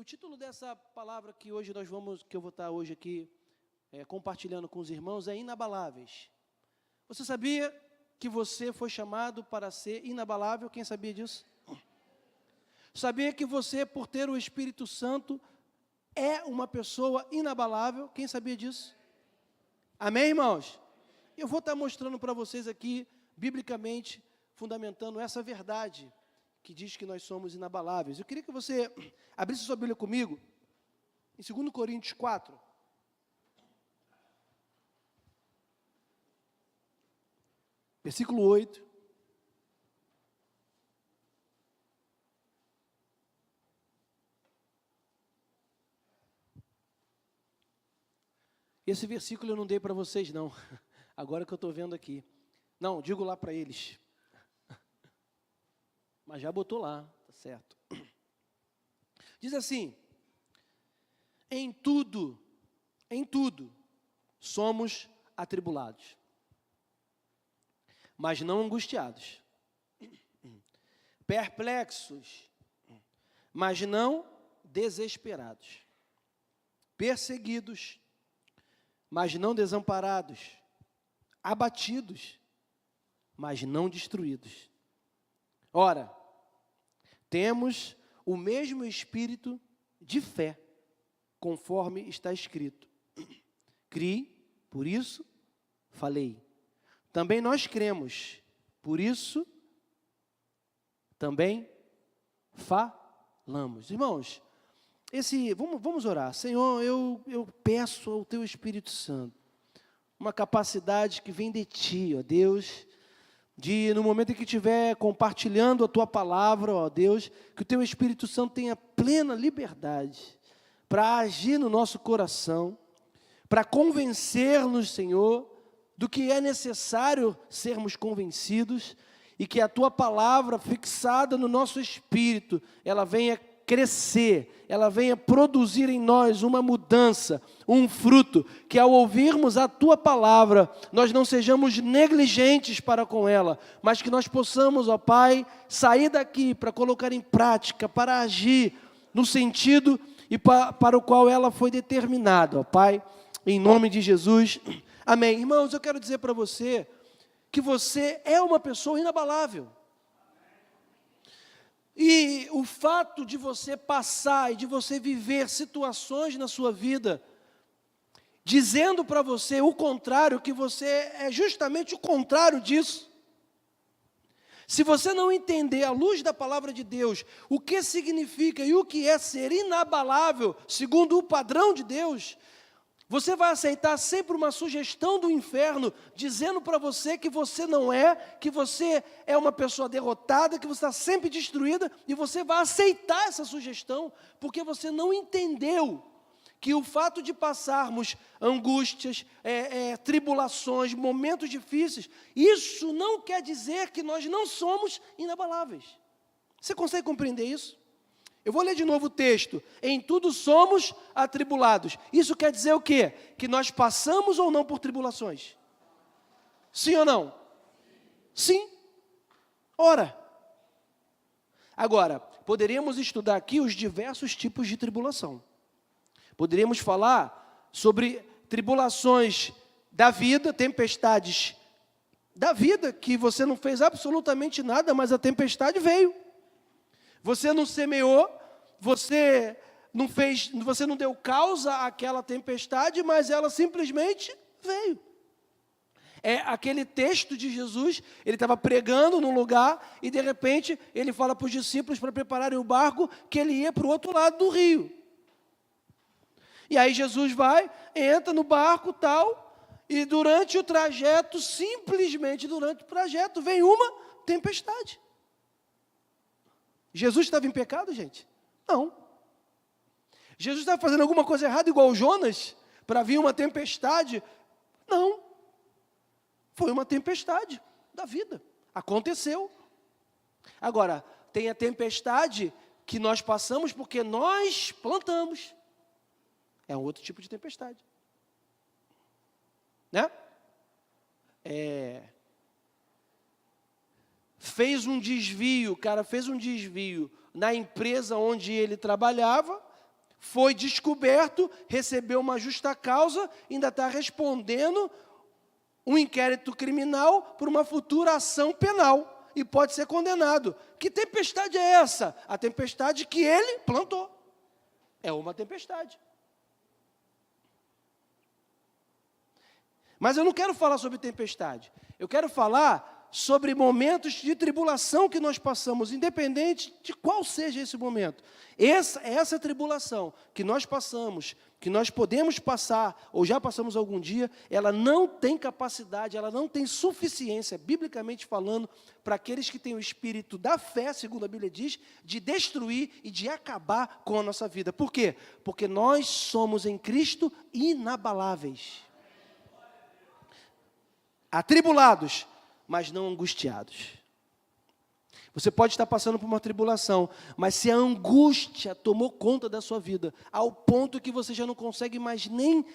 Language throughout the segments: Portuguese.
título dessa palavra que eu vou estar hoje aqui compartilhando com os irmãos é inabaláveis. Você sabia que você foi chamado para ser inabalável? Quem sabia disso? Sabia que você, por ter o Espírito Santo, é uma pessoa inabalável? Quem sabia disso? Amém, irmãos? Eu vou estar mostrando para vocês aqui, biblicamente, fundamentando essa verdade que diz que nós somos inabaláveis. Eu queria que você abrisse sua Bíblia comigo, em 2 Coríntios 4. Versículo 8. Esse versículo eu não dei para vocês, não. Agora que eu estou vendo aqui. Não, digo lá para eles. Mas já botou lá, tá certo. Diz assim: em tudo, somos atribulados, mas não angustiados, perplexos, mas não desesperados, perseguidos, mas não desamparados, abatidos, mas não destruídos. Ora, temos o mesmo espírito de fé, conforme está escrito. Criei, por isso falei. Também nós cremos, por isso também falamos. Irmãos, vamos orar. Senhor, eu peço ao Teu Espírito Santo uma capacidade que vem de Ti, ó Deus, de no momento em que estiver compartilhando a Tua palavra, ó Deus, que o Teu Espírito Santo tenha plena liberdade para agir no nosso coração, para convencer-nos, Senhor, do que é necessário sermos convencidos, e que a Tua palavra fixada no nosso espírito, ela venha crescer, ela venha produzir em nós uma mudança, um fruto, que ao ouvirmos a Tua palavra, nós não sejamos negligentes para com ela, mas que nós possamos, ó Pai, sair daqui para colocar em prática, para agir no sentido e para o qual ela foi determinada, ó Pai, em nome de Jesus, amém. Irmãos, eu quero dizer para você que você é uma pessoa inabalável. E o fato de você passar e de você viver situações na sua vida, dizendo para você o contrário, que você é justamente o contrário disso. Se você não entender à luz da palavra de Deus o que significa e o que é ser inabalável, segundo o padrão de Deus, você vai aceitar sempre uma sugestão do inferno, dizendo para você que você não é, que você é uma pessoa derrotada, que você está sempre destruída, e você vai aceitar essa sugestão, porque você não entendeu que o fato de passarmos angústias, tribulações, momentos difíceis, isso não quer dizer que nós não somos inabaláveis. Você consegue compreender isso? Eu vou ler de novo o texto. Em tudo somos atribulados. Isso quer dizer o quê? Que nós passamos ou não por tribulações? Sim ou não? Sim. Ora. Agora, poderíamos estudar aqui os diversos tipos de tribulação. Poderíamos falar sobre tribulações da vida, tempestades da vida, que você não fez absolutamente nada, mas a tempestade veio. Você não semeou, você não deu causa àquela tempestade, mas ela simplesmente veio. É aquele texto de Jesus, ele estava pregando num lugar e de repente ele fala para os discípulos para prepararem o barco que ele ia para o outro lado do rio. E aí Jesus vai, entra no barco tal, e durante o trajeto, simplesmente durante o trajeto, vem uma tempestade. Jesus estava em pecado, gente? Não. Jesus estava fazendo alguma coisa errada, igual Jonas, para vir uma tempestade? Não. Foi uma tempestade da vida. Aconteceu. Agora, tem a tempestade que nós passamos porque nós plantamos. É um outro tipo de tempestade. Né? o cara fez um desvio na empresa onde ele trabalhava, foi descoberto, recebeu uma justa causa, ainda está respondendo um inquérito criminal por uma futura ação penal e pode ser condenado. Que tempestade é essa? A tempestade que ele plantou. É uma tempestade. Mas eu não quero falar sobre tempestade. Eu quero falar sobre momentos de tribulação que nós passamos, independente de qual seja esse momento. Essa tribulação que nós passamos, que nós podemos passar, ou já passamos algum dia, ela não tem capacidade, ela não tem suficiência, biblicamente falando, para aqueles que têm o espírito da fé, segundo a Bíblia diz, de destruir e de acabar com a nossa vida. Por quê? Porque nós somos em Cristo inabaláveis. Atribulados, mas não angustiados. Você pode estar passando por uma tribulação, mas se a angústia tomou conta da sua vida, ao ponto que você já não consegue mais nem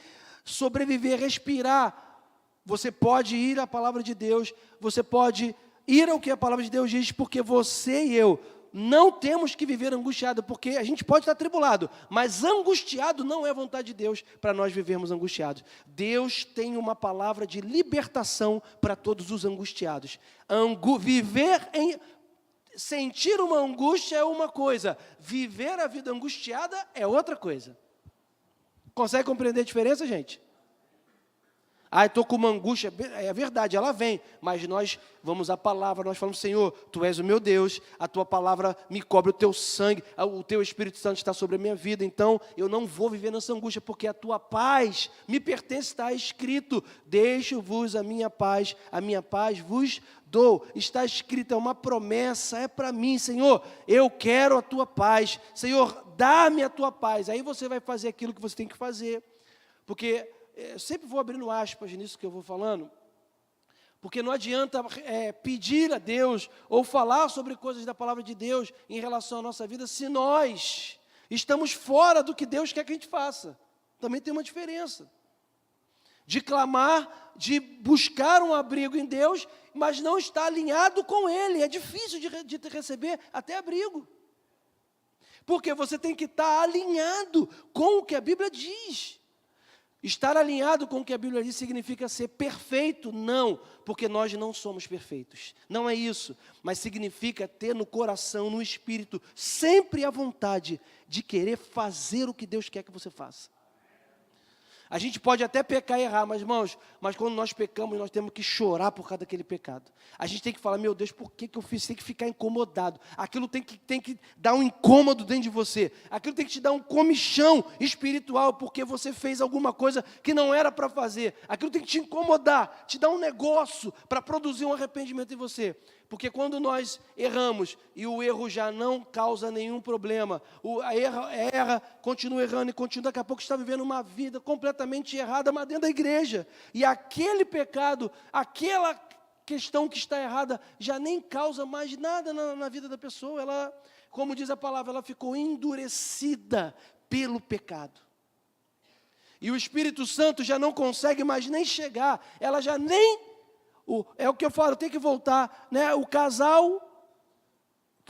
sobreviver, respirar, você pode ir à palavra de Deus, você pode ir ao que a palavra de Deus diz, porque você e eu não temos que viver angustiado, porque a gente pode estar tribulado, mas angustiado não é vontade de Deus para nós vivermos angustiados. Deus tem uma palavra de libertação para todos os angustiados. Sentir uma angústia é uma coisa, viver a vida angustiada é outra coisa. Consegue compreender a diferença, gente? Estou com uma angústia, é verdade, ela vem, mas nós vamos à palavra, nós falamos, Senhor, Tu és o meu Deus, a Tua palavra me cobre o Teu sangue, o Teu Espírito Santo está sobre a minha vida, então eu não vou viver nessa angústia, porque a Tua paz me pertence, está escrito, deixo-vos a minha paz vos dou, está escrito, é uma promessa, é para mim, Senhor, eu quero a Tua paz, Senhor, dá-me a Tua paz, aí você vai fazer aquilo que você tem que fazer, porque eu sempre vou abrindo aspas nisso que eu vou falando, porque não adianta pedir a Deus ou falar sobre coisas da palavra de Deus em relação à nossa vida se nós estamos fora do que Deus quer que a gente faça. Também tem uma diferença. De clamar, de buscar um abrigo em Deus, mas não estar alinhado com Ele. É difícil de receber até abrigo. Porque você tem que estar alinhado com o que a Bíblia diz. Estar alinhado com o que a Bíblia diz significa ser perfeito? Não, porque nós não somos perfeitos. Não é isso, mas significa ter no coração, no espírito, sempre a vontade de querer fazer o que Deus quer que você faça. A gente pode até pecar e errar, mas irmãos, mas quando nós pecamos, nós temos que chorar por causa daquele pecado. A gente tem que falar, meu Deus, por que eu fiz? Tem que ficar incomodado. Aquilo tem que dar um incômodo dentro de você. Aquilo tem que te dar um comichão espiritual, porque você fez alguma coisa que não era para fazer. Aquilo tem que te incomodar, te dar um negócio para produzir um arrependimento em você. Porque quando nós erramos e o erro já não causa nenhum problema, erra, continua errando e continua, daqui a pouco está vivendo uma vida completamente errada, mas dentro da igreja. E aquele pecado, aquela questão que está errada, já nem causa mais nada na vida da pessoa. Ela, como diz a palavra, ela ficou endurecida pelo pecado. E o Espírito Santo já não consegue mais nem chegar, ela já nem... É o que eu falo, tem que voltar, né? O casal,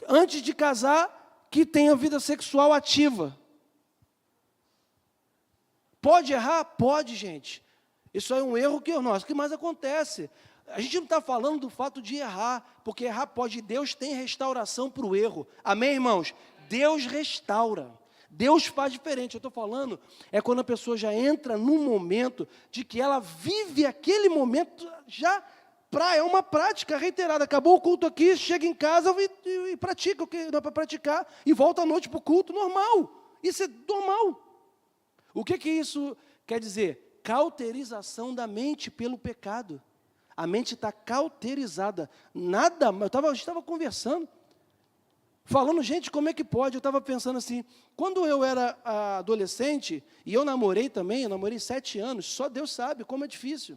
antes de casar, que tenha vida sexual ativa. Pode errar? Pode, gente. Isso é um erro que o que mais acontece? A gente não está falando do fato de errar, porque errar pode, Deus tem restauração para o erro. Amém, irmãos? Deus restaura. Deus faz diferente. Eu estou falando, é quando a pessoa já entra num momento de que ela vive aquele momento já... É uma prática reiterada. Acabou o culto aqui, chega em casa e pratica o que dá para praticar e volta à noite para o culto, normal. Isso é normal. O que isso quer dizer? Cauterização da mente pelo pecado. A mente está cauterizada. A gente estava conversando, falando, gente, como é que pode? Eu estava pensando assim, quando eu era adolescente, e eu namorei também, eu namorei 7 anos, só Deus sabe como é difícil.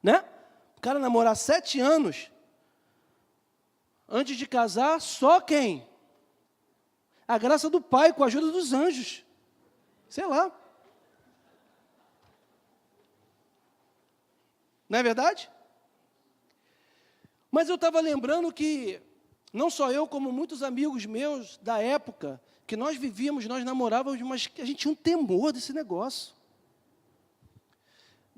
Né? O cara namorar 7 anos, antes de casar, só quem? A graça do Pai, com a ajuda dos anjos. Sei lá. Não é verdade? Mas eu estava lembrando que, não só eu, como muitos amigos meus da época, que nós vivíamos, nós namorávamos, mas a gente tinha um temor desse negócio.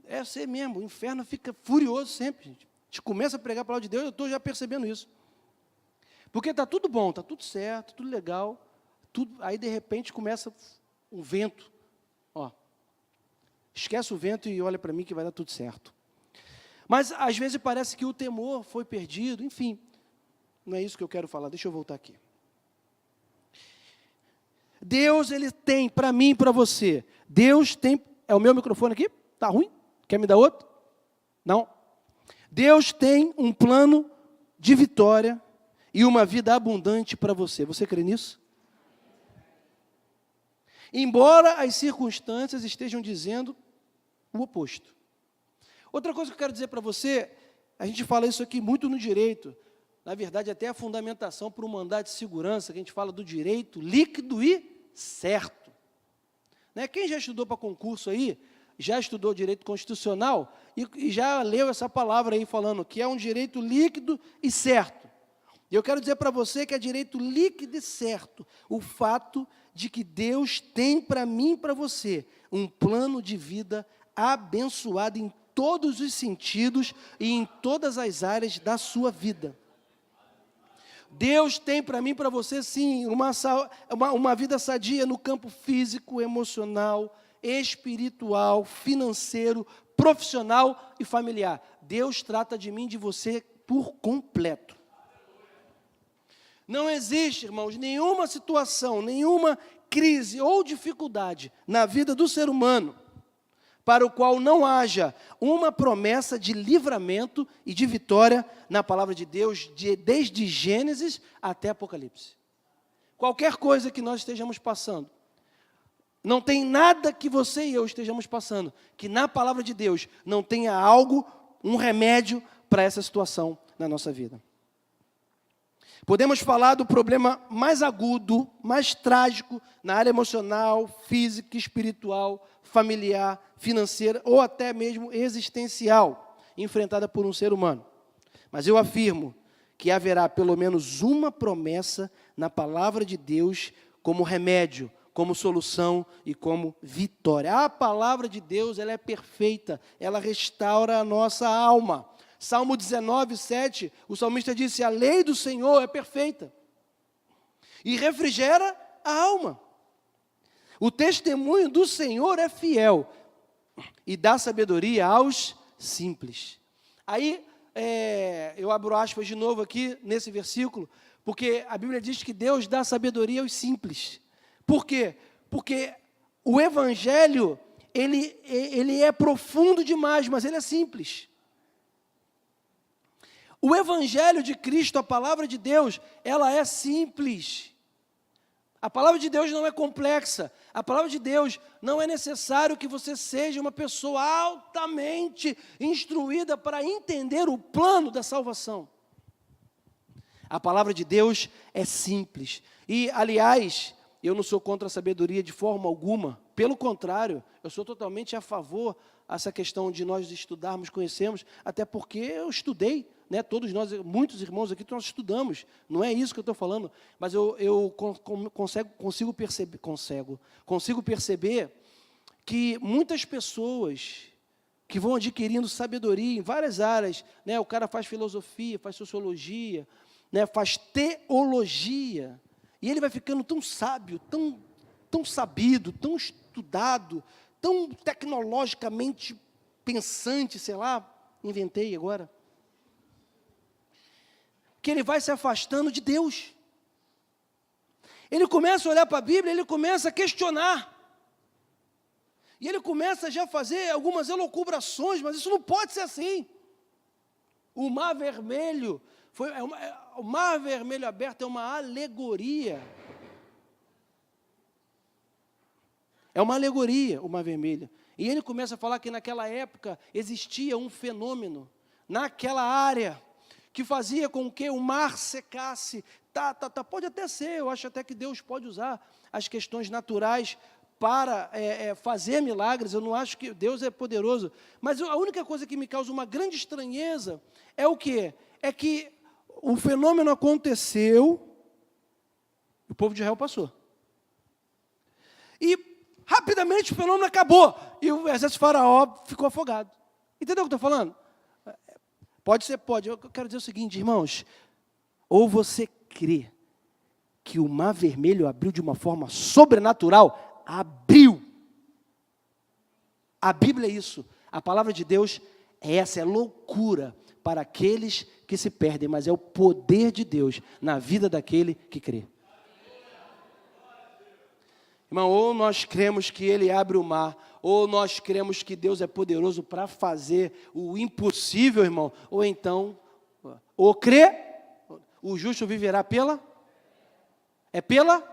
É assim mesmo, o inferno fica furioso sempre, gente. A gente começa a pregar a palavra de Deus, eu estou já percebendo isso. Porque está tudo bom, está tudo certo, tudo legal, aí de repente começa um vento. Ó, esquece o vento e olha para mim que vai dar tudo certo. Mas às vezes parece que o temor foi perdido, enfim. Não é isso que eu quero falar, deixa eu voltar aqui. Deus, Ele tem para mim e para você. Deus tem... É o meu microfone aqui? Está ruim? Quer me dar outro? Não? Deus tem um plano de vitória e uma vida abundante para você. Você crê nisso? Embora as circunstâncias estejam dizendo o oposto. Outra coisa que eu quero dizer para você, a gente fala isso aqui muito no direito, na verdade até a fundamentação para o mandado de segurança, que a gente fala do direito líquido e certo. Né? Quem já estudou para concurso aí, já estudou direito constitucional e já leu essa palavra aí falando que é um direito líquido e certo. E eu quero dizer para você que é direito líquido e certo o fato de que Deus tem para mim e para você um plano de vida abençoado em todos os sentidos e em todas as áreas da sua vida. Deus tem para mim e para você, sim, uma vida sadia no campo físico, emocional, espiritual, financeiro, profissional e familiar. Deus trata de mim e de você por completo. Não existe, irmãos, nenhuma situação, nenhuma crise ou dificuldade na vida do ser humano para o qual não haja uma promessa de livramento e de vitória na palavra de Deus, desde Gênesis até Apocalipse. Qualquer coisa que nós estejamos passando, não tem nada que você e eu estejamos passando, que na palavra de Deus não tenha algo, um remédio para essa situação na nossa vida. Podemos falar do problema mais agudo, mais trágico, na área emocional, física, espiritual, familiar, financeira ou até mesmo existencial, enfrentada por um ser humano. Mas eu afirmo que haverá pelo menos uma promessa na palavra de Deus como remédio, como solução e como vitória. A palavra de Deus, ela é perfeita, ela restaura a nossa alma. Salmo 19, 7, o salmista disse, a lei do Senhor é perfeita e refrigera a alma. O testemunho do Senhor é fiel e dá sabedoria aos simples. Aí, eu abro aspas de novo aqui nesse versículo, porque a Bíblia diz que Deus dá sabedoria aos simples. Por quê? Porque o Evangelho, ele é profundo demais, mas ele é simples. O Evangelho de Cristo, a palavra de Deus, ela é simples. A palavra de Deus não é complexa. A palavra de Deus não é necessário que você seja uma pessoa altamente instruída para entender o plano da salvação. A palavra de Deus é simples. E, aliás, eu não sou contra a sabedoria de forma alguma. Pelo contrário, eu sou totalmente a favor dessa questão de nós estudarmos, conhecermos, até porque eu estudei. Né, todos nós, muitos irmãos aqui, nós estudamos, não é isso que eu estou falando, mas eu consigo perceber que muitas pessoas que vão adquirindo sabedoria em várias áreas, né, o cara faz filosofia, faz sociologia, né, faz teologia, e ele vai ficando tão sábio, tão sabido, tão estudado, tão tecnologicamente pensante, sei lá, inventei agora, que ele vai se afastando de Deus. Ele começa a olhar para a Bíblia, ele começa a questionar. E ele começa já a fazer algumas elucubrações, mas isso não pode ser assim. O Mar Vermelho, o Mar Vermelho aberto é uma alegoria. É uma alegoria, o Mar Vermelho. E ele começa a falar que naquela época existia um fenômeno, naquela área, que fazia com que o mar secasse. Pode até ser, eu acho até que Deus pode usar as questões naturais para fazer milagres, eu não acho que Deus é poderoso, mas a única coisa que me causa uma grande estranheza é o quê? É que o fenômeno aconteceu, o povo de Israel passou. simplesmente o fenômeno acabou. E o exército de Faraó ficou afogado. Entendeu o que eu estou falando? Pode ser, pode. Eu quero dizer o seguinte, irmãos. Ou você crê que o mar vermelho abriu de uma forma sobrenatural, abriu. A Bíblia é isso. A palavra de Deus é essa, é loucura para aqueles que se perdem, mas é o poder de Deus na vida daquele que crê. Irmão, ou nós cremos que Ele abre o mar, ou nós cremos que Deus é poderoso para fazer o impossível, irmão, ou então, ou crê, o justo viverá pela? É pela?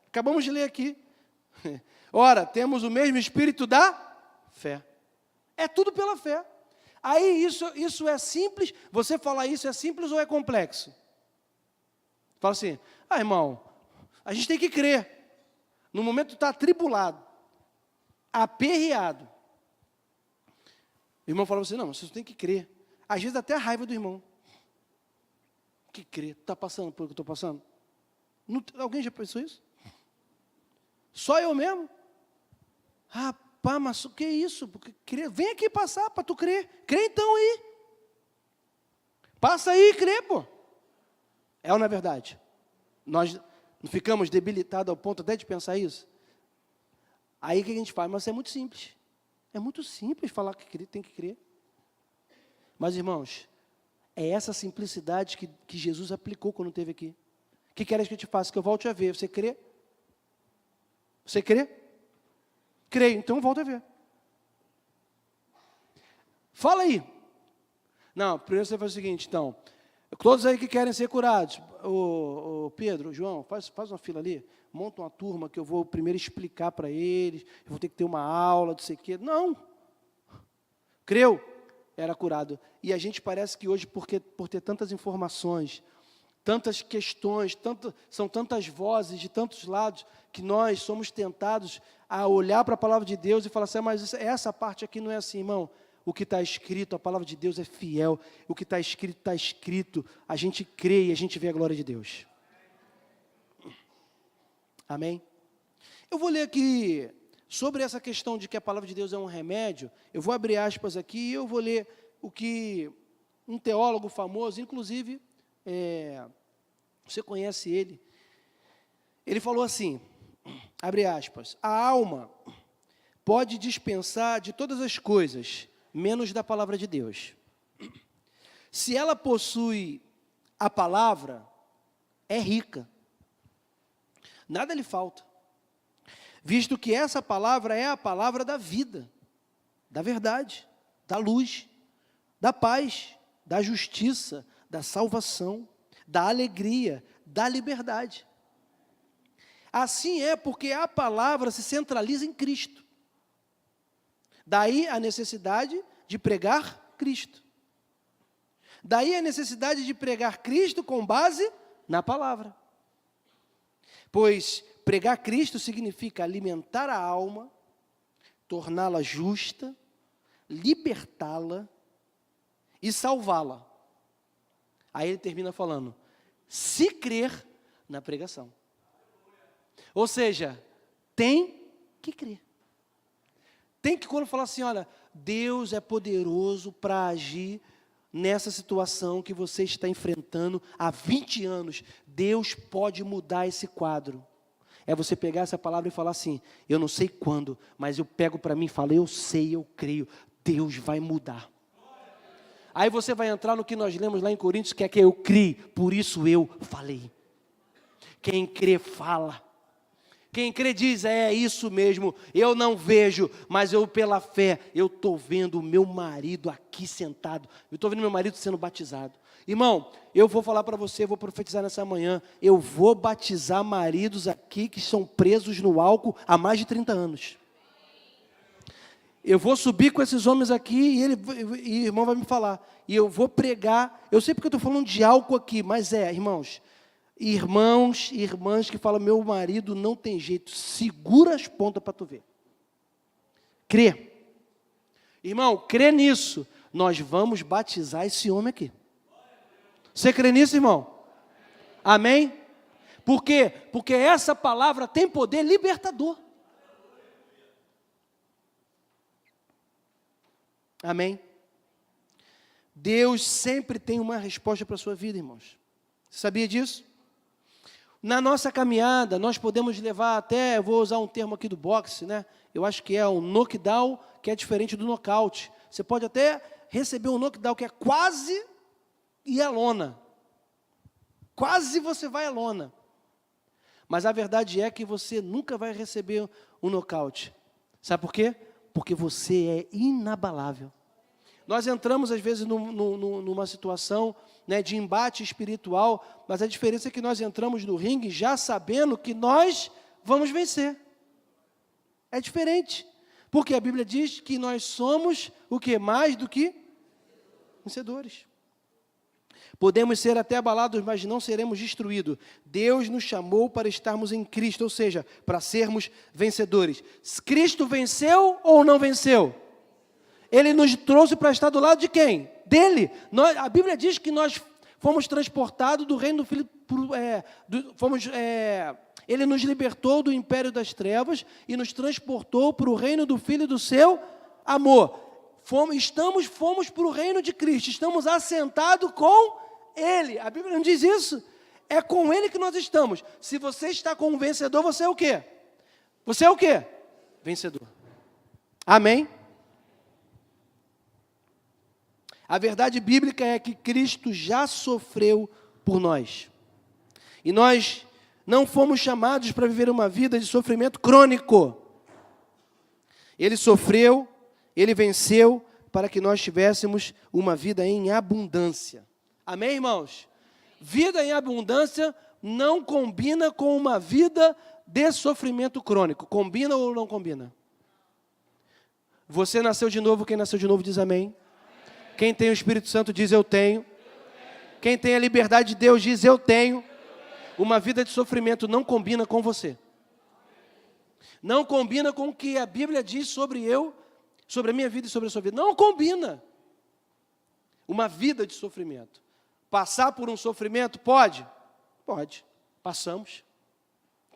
Acabamos de ler aqui. Ora, temos o mesmo espírito da fé. É tudo pela fé. Aí isso é simples? Você falar isso é simples ou é complexo? Fala assim, irmão, a gente tem que crer. No momento está atribulado, aperreado. O irmão fala assim, não, você tem que crer. Às vezes até a raiva do irmão. Que crer? Está passando por o que eu estou passando? Alguém já pensou isso? Só eu mesmo? Rapaz, mas o que é isso? Porque crer, vem aqui passar para tu crer. Crê então aí. Passa aí e crê, pô. É ou não é verdade? Nós não ficamos debilitados ao ponto até de pensar isso? Aí o que a gente faz? Mas é muito simples. É muito simples falar que tem que crer. Mas, irmãos, é essa simplicidade que Jesus aplicou quando esteve aqui. O que queres que eu te faça? Que eu volte a ver. Você crê? Você crê? Creio, então volta a ver. Fala aí. Não, primeiro você faz o seguinte, então. Todos aí que querem ser curados. O Pedro, o João, faz uma fila ali. Monta uma turma que eu vou primeiro explicar para eles. Eu vou ter que ter uma aula, não sei o quê. Não. Creu, era curado. E a gente parece que hoje, por ter tantas informações, tantas questões, são tantas vozes de tantos lados, que nós somos tentados a olhar para a palavra de Deus e falar assim, mas essa parte aqui não é assim, irmão. O que está escrito, a palavra de Deus é fiel. O que está escrito. A gente crê e a gente vê a glória de Deus. Amém? Eu vou ler aqui sobre essa questão de que a palavra de Deus é um remédio. Eu vou abrir aspas aqui e eu vou ler o que um teólogo famoso, inclusive, você conhece ele. Ele falou assim, abre aspas, a alma pode dispensar de todas as coisas, menos da palavra de Deus. Se ela possui a palavra, é rica. Nada lhe falta. Visto que essa palavra é a palavra da vida, da verdade, da luz, da paz, da justiça, da salvação, da alegria, da liberdade. Assim é porque a palavra se centraliza em Cristo. Daí a necessidade de pregar Cristo. Daí a necessidade de pregar Cristo com base na palavra. Pois pregar Cristo significa alimentar a alma, torná-la justa, libertá-la e salvá-la. Aí ele termina falando, se crer na pregação. Ou seja, tem que crer. Tem que, quando falar assim, olha, Deus é poderoso para agir nessa situação que você está enfrentando há 20 anos. Deus pode mudar esse quadro. É você pegar essa palavra e falar assim, eu não sei quando, mas eu pego para mim e falo, eu sei, eu creio, Deus vai mudar. Aí você vai entrar no que nós lemos lá em Coríntios, que é que eu criei, por isso eu falei. Quem crê, fala. Quem crê diz, é isso mesmo, eu não vejo, mas eu pela fé, eu estou vendo o meu marido aqui sentado, eu estou vendo meu marido sendo batizado. Irmão, eu vou falar para você, vou profetizar nessa manhã, eu vou batizar maridos aqui que são presos no álcool há mais de 30 anos. Eu vou subir com esses homens aqui e o irmão vai me falar, e eu vou pregar, eu sei porque eu estou falando de álcool aqui, mas irmãos e irmãs que falam, meu marido não tem jeito, segura as pontas para tu ver. Crê. Irmão, crê nisso. Nós vamos batizar esse homem aqui. Você crê nisso, irmão? Amém? Por quê? Porque essa palavra tem poder libertador. Amém? Deus sempre tem uma resposta para a sua vida, irmãos. Você sabia disso? Na nossa caminhada, nós podemos levar até, eu vou usar um termo aqui do boxe, né? Eu acho que é um knockdown, que é diferente do nocaute. Você pode até receber um knockdown que é quase ir à lona. Quase você vai à lona. Mas a verdade é que você nunca vai receber um nocaute. Sabe por quê? Porque você é inabalável. Nós entramos, às vezes, numa situação, né, de embate espiritual, mas a diferença é que nós entramos no ringue já sabendo que nós vamos vencer. É diferente. Porque a Bíblia diz que nós somos o quê? Mais do que vencedores. Podemos ser até abalados, mas não seremos destruídos. Deus nos chamou para estarmos em Cristo, ou seja, para sermos vencedores. Cristo venceu ou não venceu? Ele nos trouxe para estar do lado de quem? Dele. A Bíblia diz que nós fomos transportados do reino do Filho, Ele nos libertou do império das trevas e nos transportou para o reino do Filho do seu amor. Fomos para o reino de Cristo, estamos assentados com Ele. A Bíblia não diz isso? É com Ele que nós estamos. Se você está com um vencedor, você é o quê? Você é o quê? Vencedor. Amém? A verdade bíblica é que Cristo já sofreu por nós. E nós não fomos chamados para viver uma vida de sofrimento crônico. Ele sofreu, Ele venceu para que nós tivéssemos uma vida em abundância. Amém, irmãos? Vida em abundância não combina com uma vida de sofrimento crônico. Combina ou não combina? Você nasceu de novo, quem nasceu de novo diz amém. Quem tem o Espírito Santo diz eu tenho. Quem tem a liberdade de Deus diz eu tenho. Uma vida de sofrimento não combina com você. Não combina com o que a Bíblia diz sobre eu, sobre a minha vida e sobre a sua vida. Não combina. Uma vida de sofrimento. Passar por um sofrimento pode? Pode. Passamos.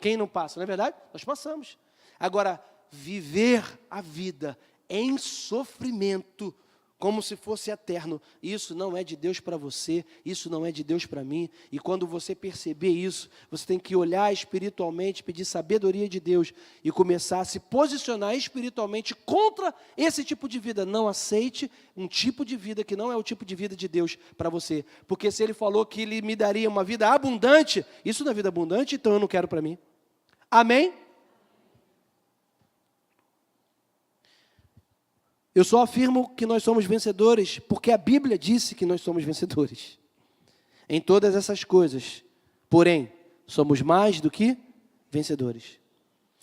Quem não passa, não é verdade? Nós passamos. Agora, viver a vida em sofrimento, como se fosse eterno, isso não é de Deus para você, isso não é de Deus para mim, e quando você perceber isso, você tem que olhar espiritualmente, pedir sabedoria de Deus, e começar a se posicionar espiritualmente contra esse tipo de vida. Não aceite um tipo de vida que não é o tipo de vida de Deus para você, porque se Ele falou que Ele me daria uma vida abundante, isso não é vida abundante, então eu não quero para mim. Amém? Eu só afirmo que nós somos vencedores porque a Bíblia disse que nós somos vencedores. Em todas essas coisas, porém, somos mais do que vencedores.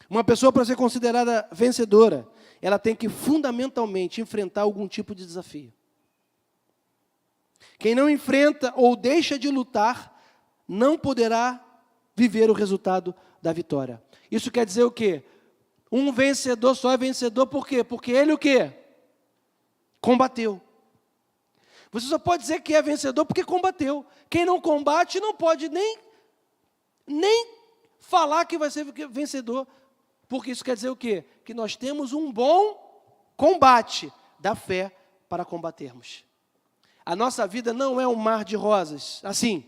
Uma pessoa, para ser considerada vencedora, ela tem que fundamentalmente enfrentar algum tipo de desafio. Quem não enfrenta ou deixa de lutar, não poderá viver o resultado da vitória. Isso quer dizer o quê? Um vencedor só é vencedor por quê? Porque ele o quê? Combateu. Você só pode dizer que é vencedor porque combateu. Quem não combate não pode nem falar que vai ser vencedor. Porque isso quer dizer o quê? Que nós temos um bom combate da fé para combatermos. A nossa vida não é um mar de rosas. Assim,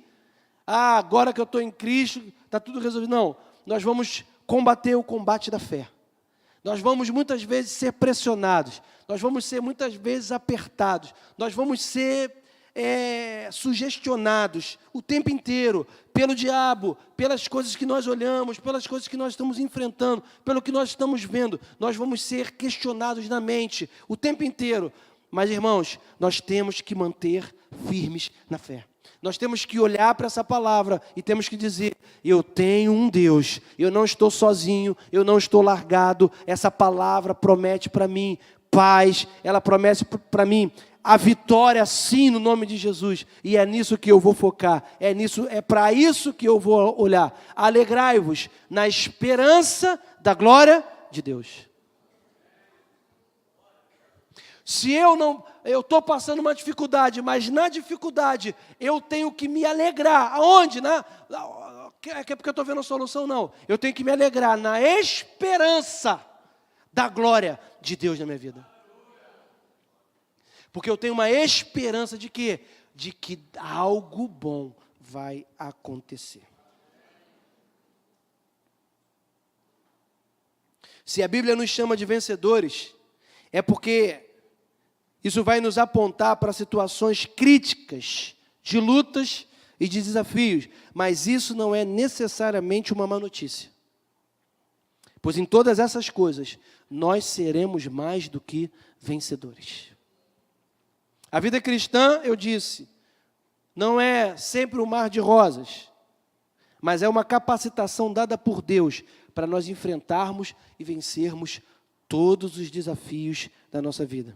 agora que eu estou em Cristo, está tudo resolvido. Não, nós vamos combater o combate da fé. Nós vamos muitas vezes ser pressionados, nós vamos ser muitas vezes apertados, nós vamos ser sugestionados o tempo inteiro pelo diabo, pelas coisas que nós olhamos, pelas coisas que nós estamos enfrentando, pelo que nós estamos vendo. Nós vamos ser questionados na mente o tempo inteiro. Mas, irmãos, nós temos que manter firmes na fé. Nós temos que olhar para essa palavra e temos que dizer, eu tenho um Deus, eu não estou sozinho, eu não estou largado, essa palavra promete para mim paz, ela promete para mim a vitória sim no nome de Jesus, e é nisso que eu vou focar, é para isso que eu vou olhar. Alegrai-vos na esperança da glória de Deus. Se eu estou passando uma dificuldade, mas na dificuldade eu tenho que me alegrar. Aonde? É porque eu estou vendo a solução? Não. Eu tenho que me alegrar na esperança da glória de Deus na minha vida. Porque eu tenho uma esperança de quê? De que algo bom vai acontecer. Se a Bíblia nos chama de vencedores, é porque isso vai nos apontar para situações críticas, de lutas e de desafios. Mas isso não é necessariamente uma má notícia. Pois em todas essas coisas, nós seremos mais do que vencedores. A vida cristã, eu disse, não é sempre um mar de rosas, mas é uma capacitação dada por Deus para nós enfrentarmos e vencermos todos os desafios da nossa vida.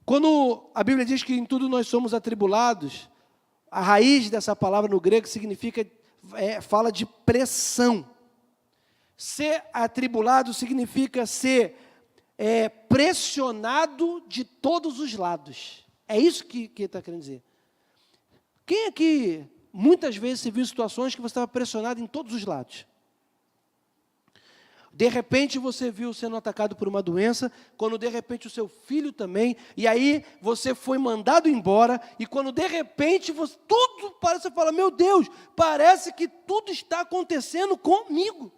Quando a Bíblia diz que em tudo nós somos atribulados, a raiz dessa palavra no grego significa, fala de pressão. Ser atribulado significa ser pressionado de todos os lados. É isso que ele está querendo dizer. Quem aqui, muitas vezes, se viu situações que você estava pressionado em todos os lados? De repente você viu sendo atacado por uma doença, quando de repente o seu filho também, e aí você foi mandado embora, e quando de repente tudo parece, você fala, meu Deus, parece que tudo está acontecendo comigo.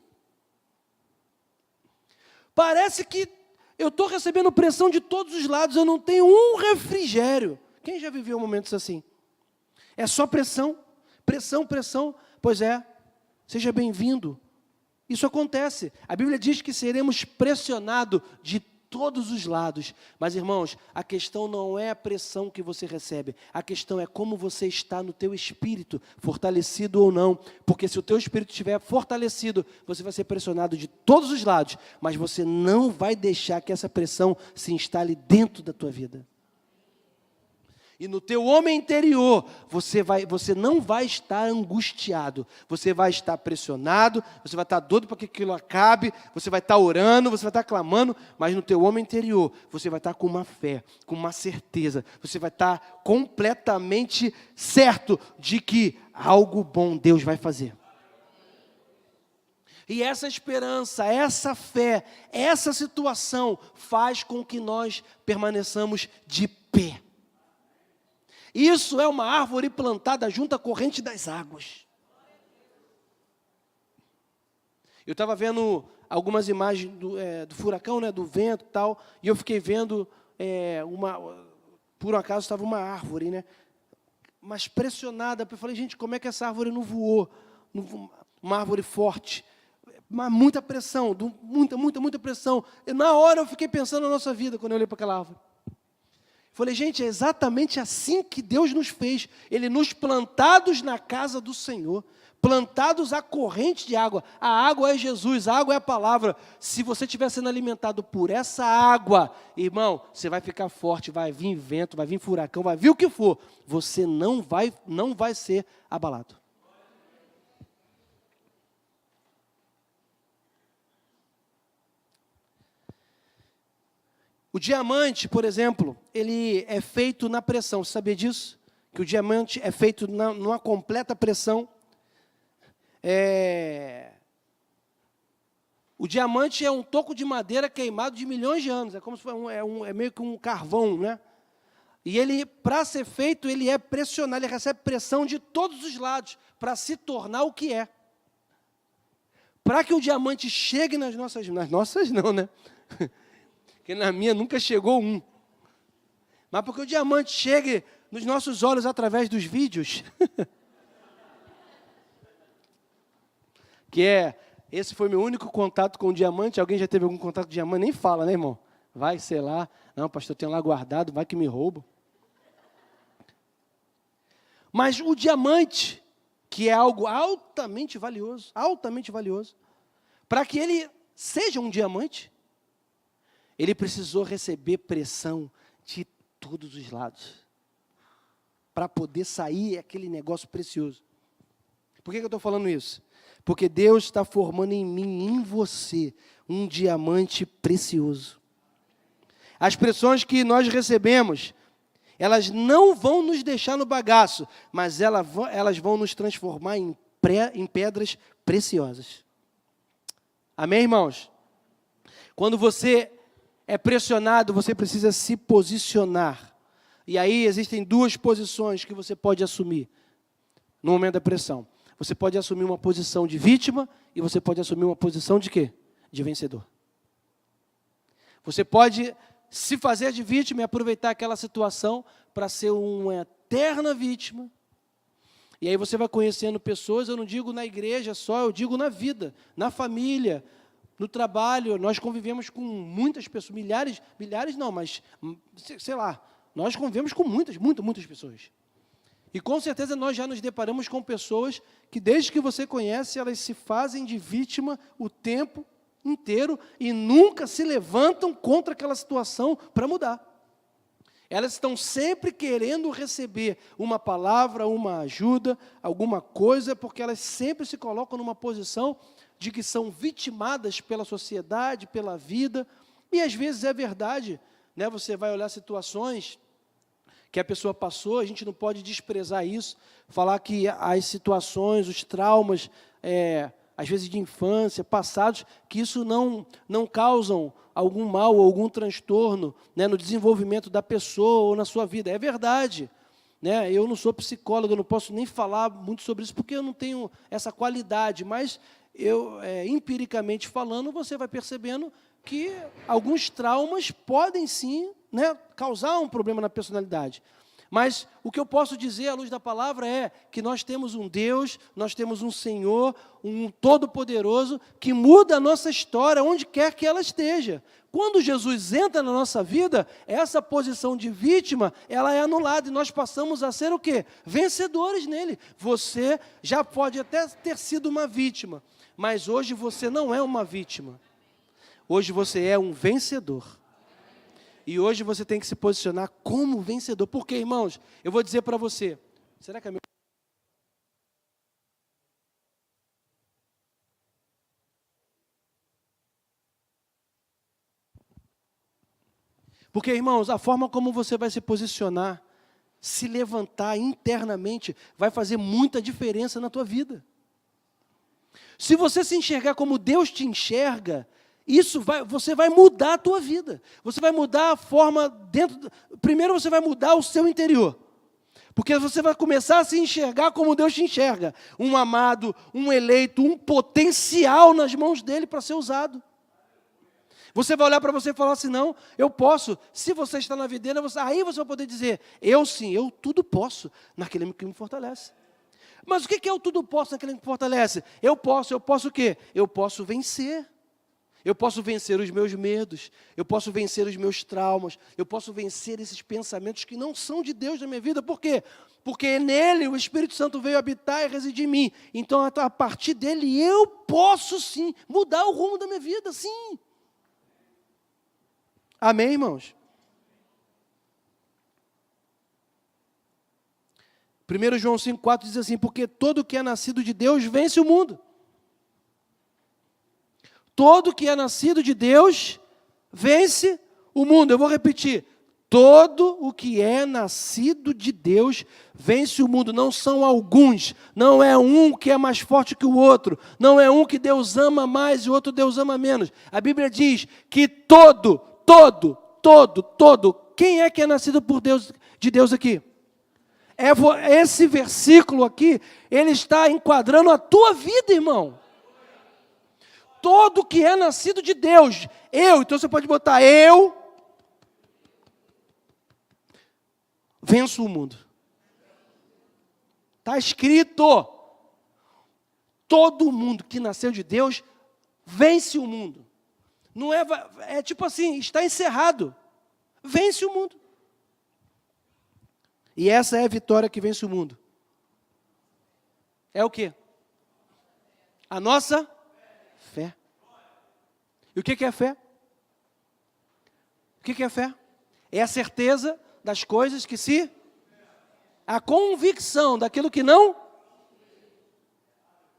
Parece que eu estou recebendo pressão de todos os lados, eu não tenho um refrigério. Quem já viveu momentos assim? É só pressão, pressão, pressão. Pois é, seja bem-vindo. Isso acontece. A Bíblia diz que seremos pressionados de todos os lados. Mas, irmãos, a questão não é a pressão que você recebe. A questão é como você está no teu espírito, fortalecido ou não. Porque se o teu espírito estiver fortalecido, você vai ser pressionado de todos os lados. Mas você não vai deixar que essa pressão se instale dentro da tua vida. E no teu homem interior, você não vai estar angustiado, você vai estar pressionado, você vai estar doido para que aquilo acabe, você vai estar orando, você vai estar clamando, mas no teu homem interior, você vai estar com uma fé, com uma certeza, você vai estar completamente certo de que algo bom Deus vai fazer. E essa esperança, essa fé, essa situação faz com que nós permaneçamos de pé. Isso é uma árvore plantada junto à corrente das águas. Eu estava vendo algumas imagens do furacão, né, do vento e tal, e eu fiquei vendo, por um acaso estava uma árvore, né, mas pressionada. Eu falei, gente, como é que essa árvore não voou? Uma árvore forte, mas muita pressão, muita pressão. E na hora eu fiquei pensando na nossa vida, quando eu olhei para aquela árvore. Falei, gente, é exatamente assim que Deus nos fez. Ele nos plantados na casa do Senhor, plantados à corrente de água. A água é Jesus, a água é a palavra. Se você estiver sendo alimentado por essa água, irmão, você vai ficar forte, vai vir vento, vai vir furacão, vai vir o que for. Você não vai ser abalado. O diamante, por exemplo, ele é feito na pressão. Você sabia disso? Que o diamante é feito numa completa pressão. O diamante é um toco de madeira queimado de milhões de anos. É como se fosse é meio que um carvão, né? E ele, para ser feito, ele é pressionado, ele recebe pressão de todos os lados para se tornar o que é. Para que o diamante chegue nas nossas não, né? Porque na minha nunca chegou um. Mas porque o diamante chegue nos nossos olhos através dos vídeos. Esse foi meu único contato com o diamante. Alguém já teve algum contato com o diamante? Nem fala, né, irmão? Vai, sei lá. Não, pastor, eu tenho lá guardado, vai que me roubo. Mas o diamante, que é algo altamente valioso, para que ele seja um diamante, ele precisou receber pressão de todos os lados para poder sair aquele negócio precioso. Por que eu estou falando isso? Porque Deus está formando em mim, em você, um diamante precioso. As pressões que nós recebemos, elas não vão nos deixar no bagaço, mas elas vão nos transformar em pedras preciosas. Amém, irmãos? Quando você é pressionado, você precisa se posicionar. E aí existem duas posições que você pode assumir no momento da pressão. Você pode assumir uma posição de vítima e você pode assumir uma posição de quê? De vencedor. Você pode se fazer de vítima e aproveitar aquela situação para ser uma eterna vítima. E aí você vai conhecendo pessoas, eu não digo na igreja só, eu digo na vida, na família, no trabalho. Nós convivemos com muitas pessoas, milhares não, mas sei lá, nós convivemos com muitas pessoas. E com certeza nós já nos deparamos com pessoas que desde que você conhece, elas se fazem de vítima o tempo inteiro e nunca se levantam contra aquela situação para mudar. Elas estão sempre querendo receber uma palavra, uma ajuda, alguma coisa, porque elas sempre se colocam numa posição de que são vitimadas pela sociedade, pela vida, e às vezes é verdade, né? Você vai olhar situações que a pessoa passou, a gente não pode desprezar isso, falar que as situações, os traumas, às vezes de infância, passados, que isso não causam algum mal ou algum transtorno, né, no desenvolvimento da pessoa ou na sua vida. É verdade. Né? Eu não sou psicólogo, eu não posso nem falar muito sobre isso, porque eu não tenho essa qualidade, mas empiricamente falando, você vai percebendo que alguns traumas podem sim, né, causar um problema na personalidade. Mas o que eu posso dizer à luz da palavra é que nós temos um Deus, nós temos um Senhor, um Todo-Poderoso, que muda a nossa história onde quer que ela esteja. Quando Jesus entra na nossa vida, essa posição de vítima, ela é anulada e nós passamos a ser o quê? Vencedores nele. Você já pode até ter sido uma vítima, mas hoje você não é uma vítima. Hoje você é um vencedor. E hoje você tem que se posicionar como vencedor. Por quê, irmãos? Eu vou dizer para você. Será que é meu? Porque, irmãos, a forma como você vai se posicionar, se levantar internamente, vai fazer muita diferença na tua vida. Se você se enxergar como Deus te enxerga, você vai mudar a tua vida. Você vai mudar a forma primeiro você vai mudar o seu interior. Porque você vai começar a se enxergar como Deus te enxerga. Um amado, um eleito, um potencial nas mãos dele para ser usado. Você vai olhar para você e falar assim, não, eu posso. Se você está na videira, aí você vai poder dizer, eu sim, eu tudo posso naquele que me fortalece. Mas o que é o tudo posso naquele que me fortalece? Eu posso o quê? Eu posso vencer. Eu posso vencer os meus medos, eu posso vencer os meus traumas, eu posso vencer esses pensamentos que não são de Deus na minha vida. Por quê? Porque nele o Espírito Santo veio habitar e residir em mim. Então, a partir dele, eu posso sim mudar o rumo da minha vida, sim. Amém, irmãos? 1 João 5,4 diz assim, porque todo que é nascido de Deus vence o mundo. Todo que é nascido de Deus vence o mundo. Eu vou repetir. Todo o que é nascido de Deus vence o mundo. Não são alguns. Não é um que é mais forte que o outro. Não é um que Deus ama mais e o outro Deus ama menos. A Bíblia diz que todo. Quem é que é nascido de Deus aqui? Esse versículo aqui, ele está enquadrando a tua vida, irmão. Todo que é nascido de Deus. Então você pode botar eu venço o mundo. Está escrito. Todo mundo que nasceu de Deus vence o mundo. Não é tipo assim, está encerrado. Vence o mundo. E essa é a vitória que vence o mundo. É o quê? A nossa fé. E o que é fé? O que é fé? É a certeza das coisas que a convicção daquilo que não.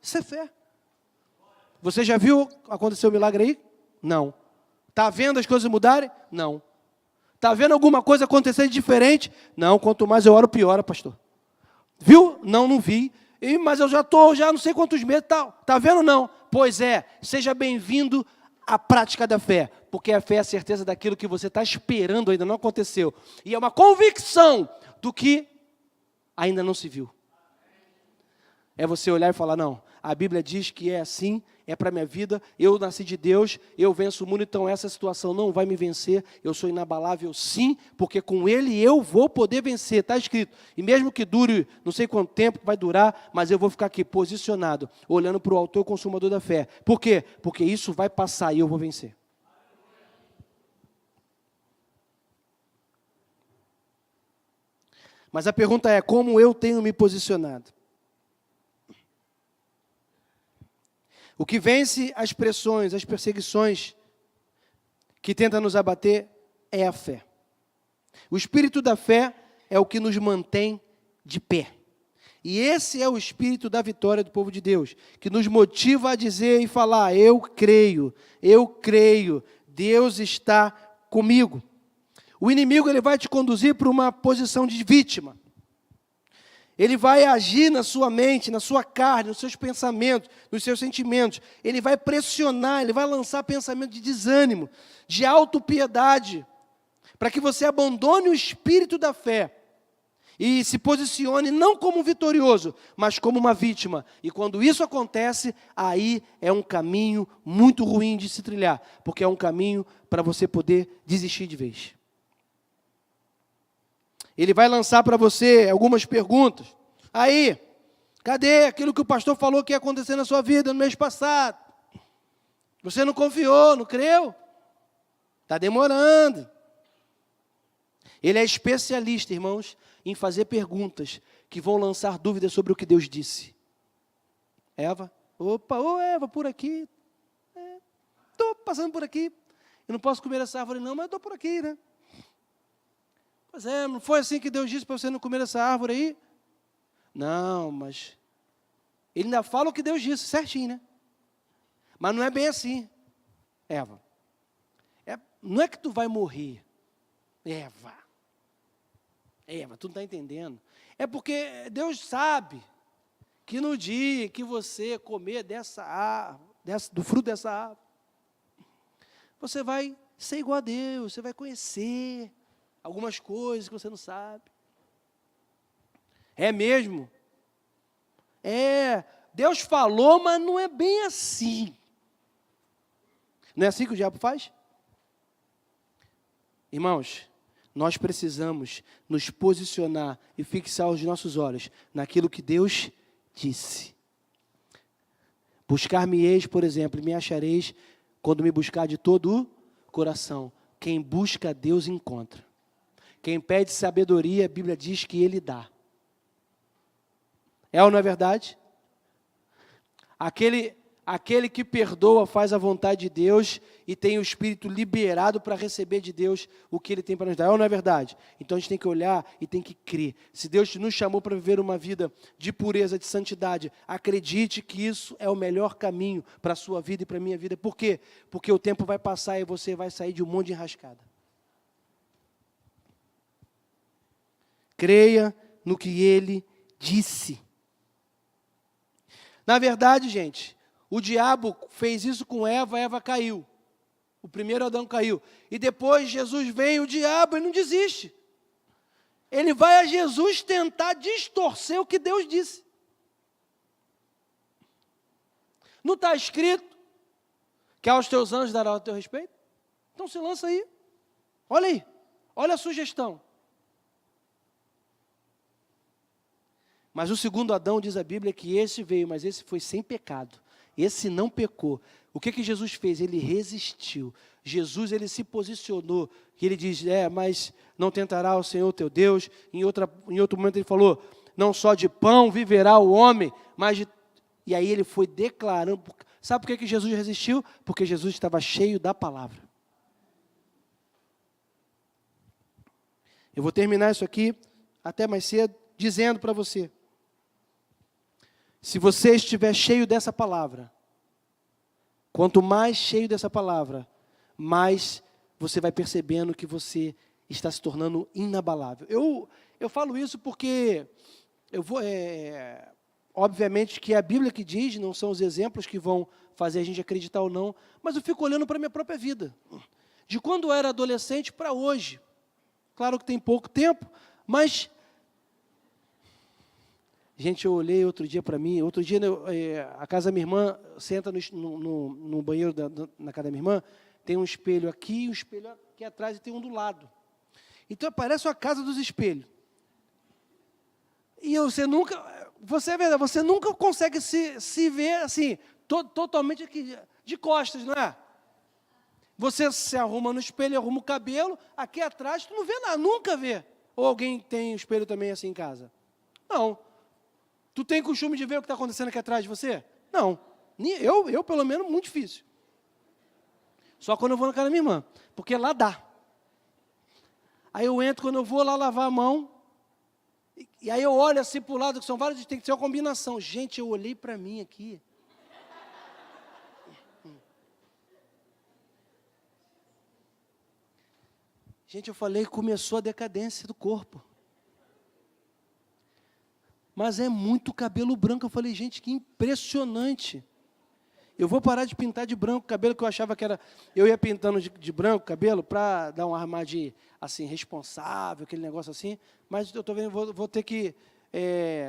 Isso é fé. Você já viu acontecer um milagre aí? Não. Está vendo as coisas mudarem? Não. Está vendo alguma coisa acontecer diferente? Não, quanto mais eu oro, piora, pastor. Viu? Não vi. Mas eu já estou, não sei quantos meses, está vendo? Não. Pois é, seja bem-vindo à prática da fé. Porque a fé é a certeza daquilo que você está esperando, ainda não aconteceu. E é uma convicção do que ainda não se viu. É você olhar e falar, não, a Bíblia diz que é assim, é para a minha vida, eu nasci de Deus, eu venço o mundo, então essa situação não vai me vencer, eu sou inabalável sim, porque com Ele eu vou poder vencer, está escrito. E mesmo que dure, não sei quanto tempo vai durar, mas eu vou ficar aqui posicionado, olhando para o autor e consumador da fé. Por quê? Porque isso vai passar e eu vou vencer. Mas a pergunta é, como eu tenho me posicionado? O que vence as pressões, as perseguições que tentam nos abater é a fé. O espírito da fé é o que nos mantém de pé. E esse é o espírito da vitória do povo de Deus, que nos motiva a dizer e falar, eu creio, Deus está comigo. O inimigo ele vai te conduzir para uma posição de vítima. Ele vai agir na sua mente, na sua carne, nos seus pensamentos, nos seus sentimentos. Ele vai pressionar, ele vai lançar pensamento de desânimo, de autopiedade, para que você abandone o espírito da fé e se posicione não como vitorioso, mas como uma vítima. E quando isso acontece, aí é um caminho muito ruim de se trilhar, porque é um caminho para você poder desistir de vez. Ele vai lançar para você algumas perguntas. Aí, cadê aquilo que o pastor falou que ia acontecer na sua vida no mês passado? Você não confiou, não creu? Está demorando. Ele é especialista, irmãos, em fazer perguntas que vão lançar dúvidas sobre o que Deus disse. Eva, Eva, por aqui. Estou passando por aqui. Eu não posso comer essa árvore não, mas estou por aqui, né? Pois é, não foi assim que Deus disse para você não comer essa árvore aí? Não, mas ele ainda fala o que Deus disse, certinho, né? Mas não é bem assim, Eva. Não é que tu vai morrer, Eva, tu não está entendendo. É porque Deus sabe que no dia que você comer dessa árvore, do fruto dessa árvore, você vai ser igual a Deus, você vai conhecer algumas coisas que você não sabe. É mesmo? Deus falou, mas não é bem assim. Não é assim que o diabo faz? Irmãos, nós precisamos nos posicionar e fixar os nossos olhos naquilo que Deus disse. Buscar-me-eis, por exemplo, e me achareis quando me buscar de todo o coração. Quem busca a Deus encontra. Quem pede sabedoria, a Bíblia diz que Ele dá. É ou não é verdade? Aquele que perdoa faz a vontade de Deus e tem o Espírito liberado para receber de Deus o que Ele tem para nos dar. É ou não é verdade? Então a gente tem que olhar e tem que crer. Se Deus nos chamou para viver uma vida de pureza, de santidade, acredite que isso é o melhor caminho para a sua vida e para a minha vida. Por quê? Porque o tempo vai passar e você vai sair de um monte de enrascada. Creia no que Ele disse. Na verdade, gente, o diabo fez isso com Eva, Eva caiu. O primeiro Adão caiu. E depois Jesus vem, o diabo, ele não desiste. Ele vai a Jesus tentar distorcer o que Deus disse. Não está escrito que aos teus anjos dará o teu respeito? Então se lança aí. Olha a sugestão. Mas o segundo Adão, diz a Bíblia, que esse veio, mas esse foi sem pecado. Esse não pecou. O que Jesus fez? Ele resistiu. Jesus, ele se posicionou. E ele diz, mas não tentará o Senhor teu Deus. Em outro momento ele falou, não só de pão viverá o homem, mas de... E aí ele foi declarando. Sabe por que Jesus resistiu? Porque Jesus estava cheio da palavra. Eu vou terminar isso aqui, até mais cedo, dizendo para você. Se você estiver cheio dessa palavra, quanto mais cheio dessa palavra, mais você vai percebendo que você está se tornando inabalável. Eu falo isso porque obviamente que é a Bíblia que diz, não são os exemplos que vão fazer a gente acreditar ou não, mas eu fico olhando para a minha própria vida. de quando eu era adolescente para hoje. Claro que tem pouco tempo, mas... Gente, eu olhei outro dia para mim, a casa da minha irmã, senta no banheiro na casa da minha irmã, tem um espelho aqui, um espelho aqui atrás e tem um do lado. Então, parece a casa dos espelhos. E você nunca consegue se ver assim, totalmente aqui, de costas, não é? Você se arruma no espelho, arruma o cabelo, aqui atrás tu não vê nada, nunca vê. Ou alguém tem um espelho também assim em casa? Não. Tu tem costume de ver o que está acontecendo aqui atrás de você? Não. Eu, pelo menos, muito difícil. Só quando eu vou na casa da minha irmã, porque lá dá. Aí eu entro, quando eu vou lá lavar a mão, e aí eu olho assim para o lado, que são vários, tem que ser uma combinação. Gente, eu olhei para mim aqui. Gente, eu falei que começou a decadência do corpo. Mas é muito cabelo branco. Eu falei, gente, que impressionante. Eu vou parar de pintar de branco o cabelo, que eu achava que era... Eu ia pintando de branco o cabelo para dar um ar de, assim, responsável, aquele negócio assim. Mas eu estou vendo, vou ter que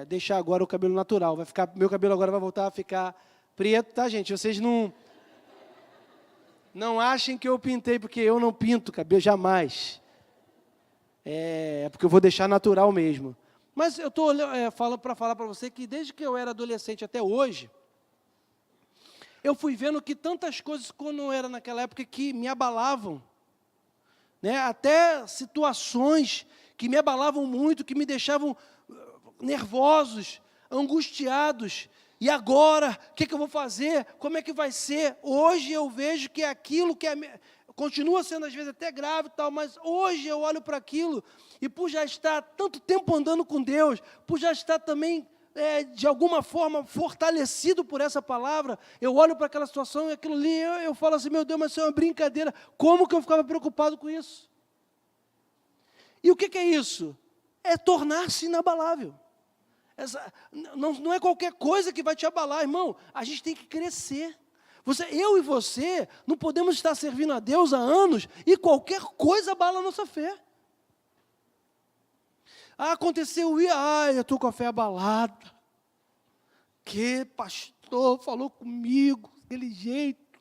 deixar agora o cabelo natural. Meu cabelo agora vai voltar a ficar preto, tá, gente? Vocês não achem que eu pintei, porque eu não pinto cabelo, jamais. É porque eu vou deixar natural mesmo. Mas eu estou falando para falar para você que desde que eu era adolescente até hoje, eu fui vendo que tantas coisas, quando eu era naquela época, que me abalavam, né? Até situações que me abalavam muito, que me deixavam nervosos, angustiados. E agora, o que eu vou fazer? Como é que vai ser? Hoje eu vejo que aquilo que continua sendo às vezes até grave e tal, mas hoje eu olho para aquilo e por já estar tanto tempo andando com Deus, por já estar também de alguma forma fortalecido por essa palavra, eu olho para aquela situação e aquilo ali, eu falo assim, meu Deus, mas isso é uma brincadeira, como que eu ficava preocupado com isso? E o que é isso? É tornar-se inabalável. Não é qualquer coisa que vai te abalar, irmão, a gente tem que crescer. Eu e você não podemos estar servindo a Deus há anos e qualquer coisa abala a nossa fé. Aconteceu isso, eu estou com a fé abalada. Que pastor falou comigo daquele jeito.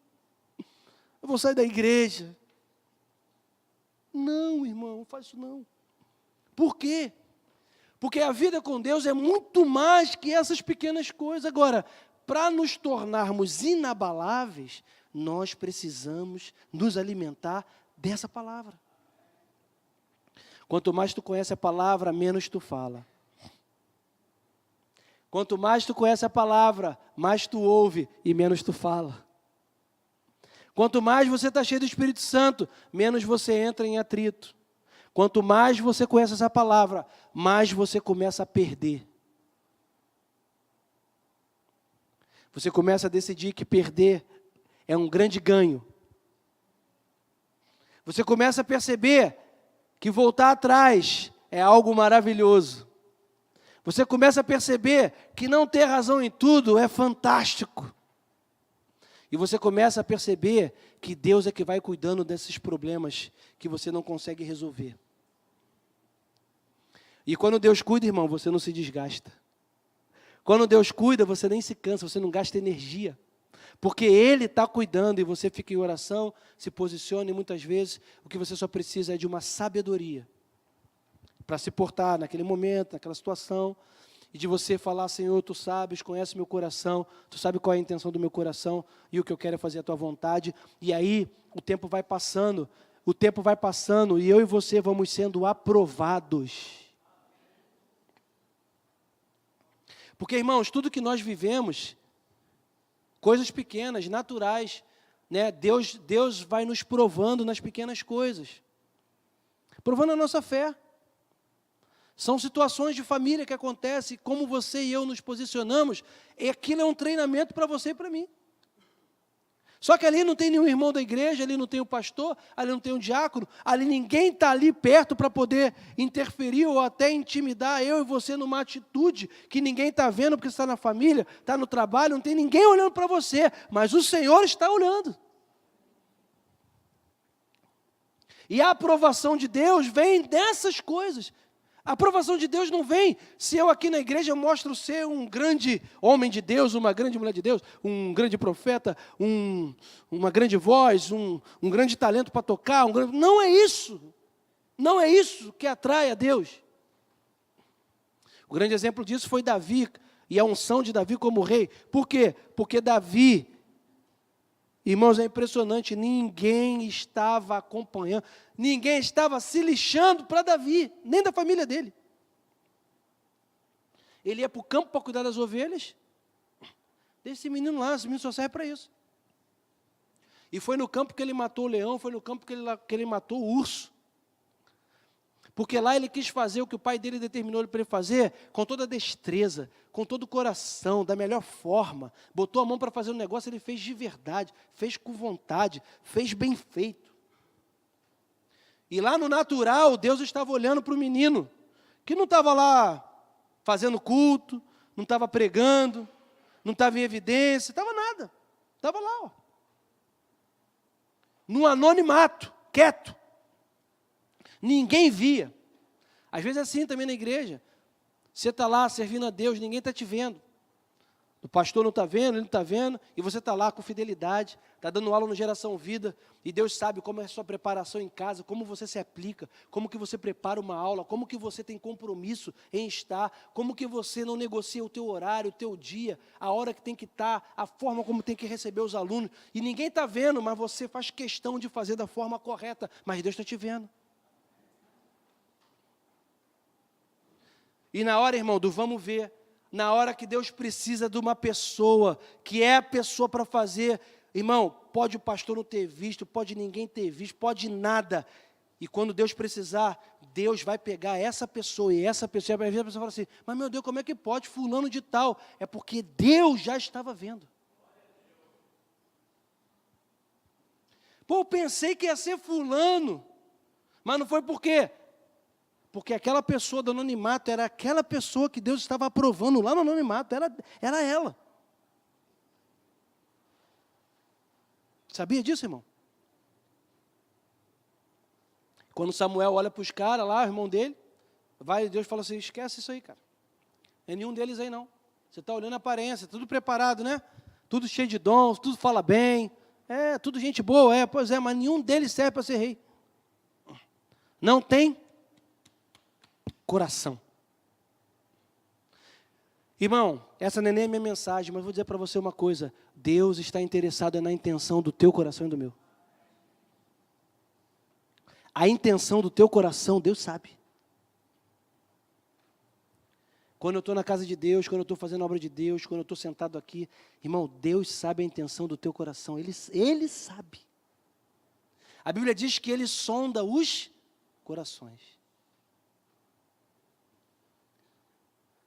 Eu vou sair da igreja. Não, irmão, não faz isso não. Por quê? Porque a vida com Deus é muito mais que essas pequenas coisas. Agora, para nos tornarmos inabaláveis, nós precisamos nos alimentar dessa palavra. Quanto mais tu conhece a palavra, menos tu fala. Quanto mais tu conhece a palavra, mais tu ouve e menos tu fala. Quanto mais você está cheio do Espírito Santo, menos você entra em atrito. Quanto mais você conhece essa palavra, mais você começa a perder. Você começa a decidir que perder é um grande ganho. Você começa a perceber que voltar atrás é algo maravilhoso. Você começa a perceber que não ter razão em tudo é fantástico. E você começa a perceber que Deus é que vai cuidando desses problemas que você não consegue resolver. E quando Deus cuida, irmão, você não se desgasta. Quando Deus cuida, você nem se cansa, você não gasta energia. Porque Ele está cuidando e você fica em oração, se posiciona e muitas vezes o que você só precisa é de uma sabedoria para se portar naquele momento, naquela situação, e de você falar, Senhor, Tu sabes, conhece meu coração, Tu sabe qual é a intenção do meu coração e o que eu quero é fazer a Tua vontade. E aí o tempo vai passando e eu e você vamos sendo aprovados. Porque, irmãos, tudo que nós vivemos, coisas pequenas, naturais, né? Deus vai nos provando nas pequenas coisas. Provando a nossa fé. São situações de família que acontecem, como você e eu nos posicionamos, e aquilo é um treinamento para você e para mim. Só que ali não tem nenhum irmão da igreja, ali não tem o pastor, ali não tem um diácono, ali ninguém está ali perto para poder interferir ou até intimidar eu e você numa atitude que ninguém está vendo porque está na família, está no trabalho, não tem ninguém olhando para você, mas o Senhor está olhando. E a aprovação de Deus vem dessas coisas. A aprovação de Deus não vem se eu aqui na igreja mostro ser um grande homem de Deus, uma grande mulher de Deus, um grande profeta, uma grande voz, um grande talento para tocar. Não é isso. Não é isso que atrai a Deus. O grande exemplo disso foi Davi e a unção de Davi como rei. Por quê? Porque Davi, irmãos, é impressionante, ninguém estava acompanhando, ninguém estava se lixando para Davi, nem da família dele. Ele ia para o campo para cuidar das ovelhas, deixa esse menino lá, esse menino só serve para isso. E foi no campo que ele matou o leão, foi no campo que ele matou o urso. Porque lá ele quis fazer o que o pai dele determinou para ele fazer, com toda a destreza, com todo o coração, da melhor forma. Botou a mão para fazer um negócio, ele fez de verdade, fez com vontade, fez bem feito. E lá no natural, Deus estava olhando para o menino, que não estava lá fazendo culto, não estava pregando, não estava em evidência, estava nada. Estava lá, ó, no anonimato, quieto. Ninguém via. Às vezes é assim também na igreja. Você está lá servindo a Deus, ninguém está te vendo. O pastor não está vendo, ele não está vendo, e você está lá com fidelidade, está dando aula no Geração Vida, e Deus sabe como é a sua preparação em casa, como você se aplica, como que você prepara uma aula, como que você tem compromisso em estar, como que você não negocia o teu horário, o teu dia, a hora que tem que estar, a forma como tem que receber os alunos, e ninguém está vendo, mas você faz questão de fazer da forma correta, mas Deus está te vendo. E na hora, irmão, do vamos ver, na hora que Deus precisa de uma pessoa, que é a pessoa para fazer, irmão, pode o pastor não ter visto, pode ninguém ter visto, pode nada. E quando Deus precisar, Deus vai pegar essa pessoa, e essa pessoa vai ver, a pessoa fala assim, mas meu Deus, como é que pode, fulano de tal? É porque Deus já estava vendo. Pô, eu pensei que ia ser fulano, mas não foi por quê? Porque aquela pessoa do anonimato era aquela pessoa que Deus estava aprovando lá no anonimato, era ela. Sabia disso, irmão? Quando Samuel olha para os caras lá, o irmão dele, Deus fala assim, esquece isso aí, cara. Não é nenhum deles aí não. Você está olhando a aparência, tudo preparado, né? Tudo cheio de dons, tudo fala bem. Tudo gente boa, pois é, mas nenhum deles serve para ser rei. Não tem coração. Irmão, essa nem é minha mensagem, mas vou dizer para você uma coisa. Deus está interessado na intenção do teu coração e do meu. A intenção do teu coração, Deus sabe. Quando eu estou na casa de Deus, quando eu estou fazendo a obra de Deus, quando eu estou sentado aqui, irmão, Deus sabe a intenção do teu coração. Ele sabe. A Bíblia diz que Ele sonda os corações.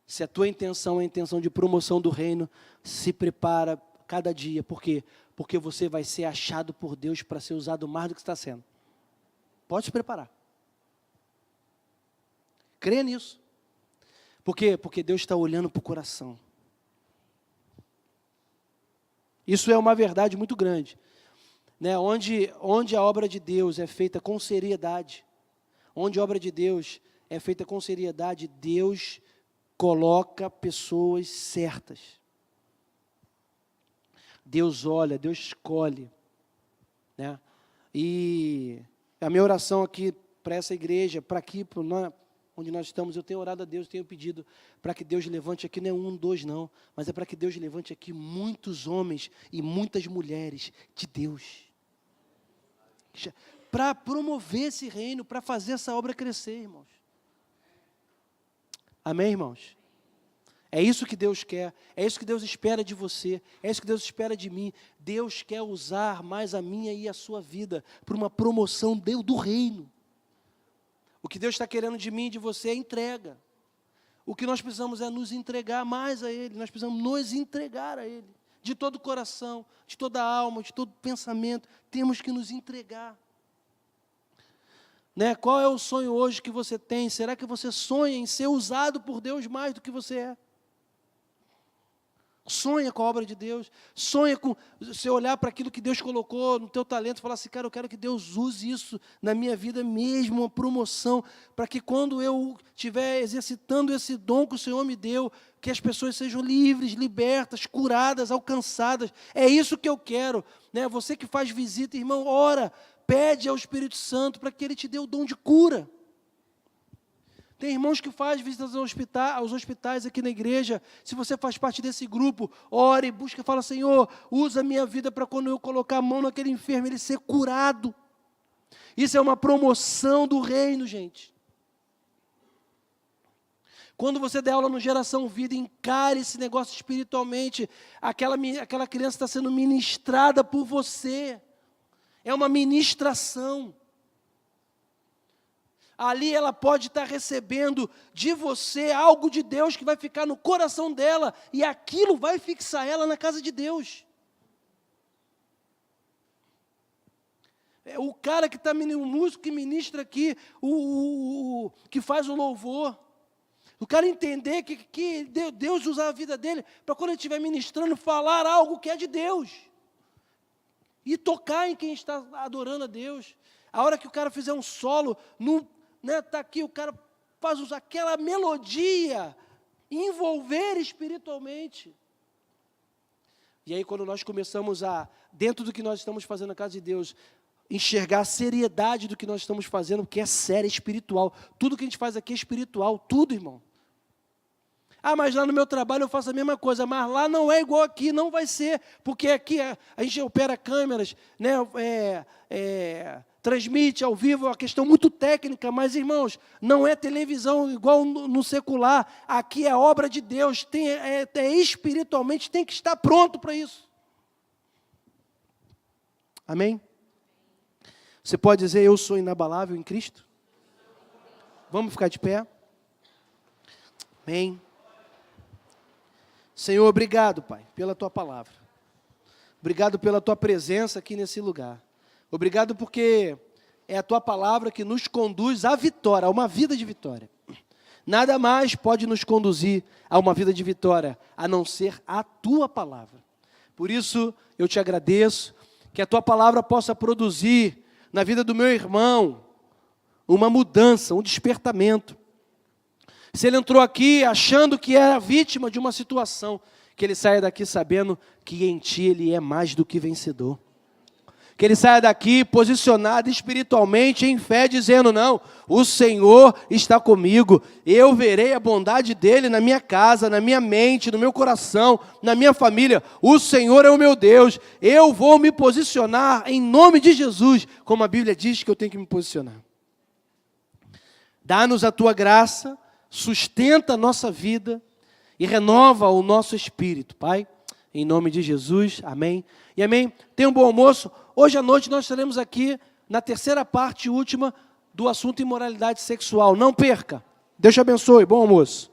Se a tua intenção é a intenção de promoção do reino, se prepara cada dia. Por quê? Porque você vai ser achado por Deus para ser usado mais do que está sendo. Pode se preparar. Creia nisso. Por quê? Porque Deus está olhando para o coração. Isso é uma verdade muito grande. Né? Onde a obra de Deus é feita com seriedade, onde a obra de Deus é feita com seriedade, Deus coloca pessoas certas. Deus olha, Deus escolhe. Né? E a minha oração aqui para essa igreja, para aqui, onde nós estamos, eu tenho orado a Deus, tenho pedido para que Deus levante aqui, não é 1, 2 não, mas é para que Deus levante aqui muitos homens e muitas mulheres de Deus. Para promover esse reino, para fazer essa obra crescer, irmãos. Amém, irmãos? É isso que Deus quer, é isso que Deus espera de você, é isso que Deus espera de mim. Deus quer usar mais a minha e a sua vida para uma promoção do reino. O que Deus está querendo de mim e de você é entrega. O que nós precisamos é nos entregar mais a Ele, nós precisamos nos entregar a Ele. De todo o coração, de toda a alma, de todo pensamento, temos que nos entregar. Né? Qual é o sonho hoje que você tem? Será que você sonha em ser usado por Deus mais do que você é? Sonha com a obra de Deus, sonha com você olhar para aquilo que Deus colocou no teu talento e falar assim, cara, eu quero que Deus use isso na minha vida mesmo, uma promoção, para que quando eu estiver exercitando esse dom que o Senhor me deu, que as pessoas sejam livres, libertas, curadas, alcançadas. É isso que eu quero, né? Você que faz visita, irmão, ora, pede ao Espírito Santo para que Ele te dê o dom de cura. Tem irmãos que fazem visitas aos hospitais aqui na igreja. Se você faz parte desse grupo, ore, busca e fala, Senhor, usa a minha vida para quando eu colocar a mão naquele enfermo, ele ser curado. Isso é uma promoção do reino, gente. Quando você der aula no Geração Vida, encare esse negócio espiritualmente. Aquela criança está sendo ministrada por você. É uma ministração. Ali ela pode estar recebendo de você algo de Deus que vai ficar no coração dela, e aquilo vai fixar ela na casa de Deus. O cara que está, o músico que ministra aqui, que faz o louvor, o cara entender que Deus usa a vida dele para quando ele estiver ministrando, falar algo que é de Deus. E tocar em quem está adorando a Deus. A hora que o cara fizer um solo, está aqui, o cara faz usar aquela melodia, envolver espiritualmente. E aí quando nós começamos dentro do que nós estamos fazendo na casa de Deus, enxergar a seriedade do que nós estamos fazendo, porque é sério, é espiritual. Tudo que a gente faz aqui é espiritual, tudo, irmão. Mas lá no meu trabalho eu faço a mesma coisa, mas lá não é igual aqui, não vai ser, porque aqui a gente opera câmeras, né, transmite ao vivo, é uma questão muito técnica, mas, irmãos, não é televisão igual no secular, aqui é obra de Deus, espiritualmente tem que estar pronto para isso. Amém? Você pode dizer, eu sou inabalável em Cristo? Vamos ficar de pé? Amém. Senhor, obrigado, Pai, pela Tua palavra. Obrigado pela Tua presença aqui nesse lugar. Obrigado porque é a Tua palavra que nos conduz à vitória, a uma vida de vitória. Nada mais pode nos conduzir a uma vida de vitória, a não ser a Tua palavra. Por isso, eu te agradeço, que a Tua palavra possa produzir na vida do meu irmão uma mudança, um despertamento. Se ele entrou aqui achando que era vítima de uma situação, que ele saia daqui sabendo que em Ti ele é mais do que vencedor. Que ele saia daqui posicionado espiritualmente em fé, dizendo, não, o Senhor está comigo, eu verei a bondade dEle na minha casa, na minha mente, no meu coração, na minha família. O Senhor é o meu Deus, eu vou me posicionar em nome de Jesus, como a Bíblia diz que eu tenho que me posicionar. Dá-nos a Tua graça, sustenta a nossa vida e renova o nosso espírito, Pai, em nome de Jesus, amém e amém. Tenha um bom almoço. Hoje à noite nós estaremos aqui na terceira parte última do assunto imoralidade sexual. Não perca. Deus te abençoe. Bom almoço.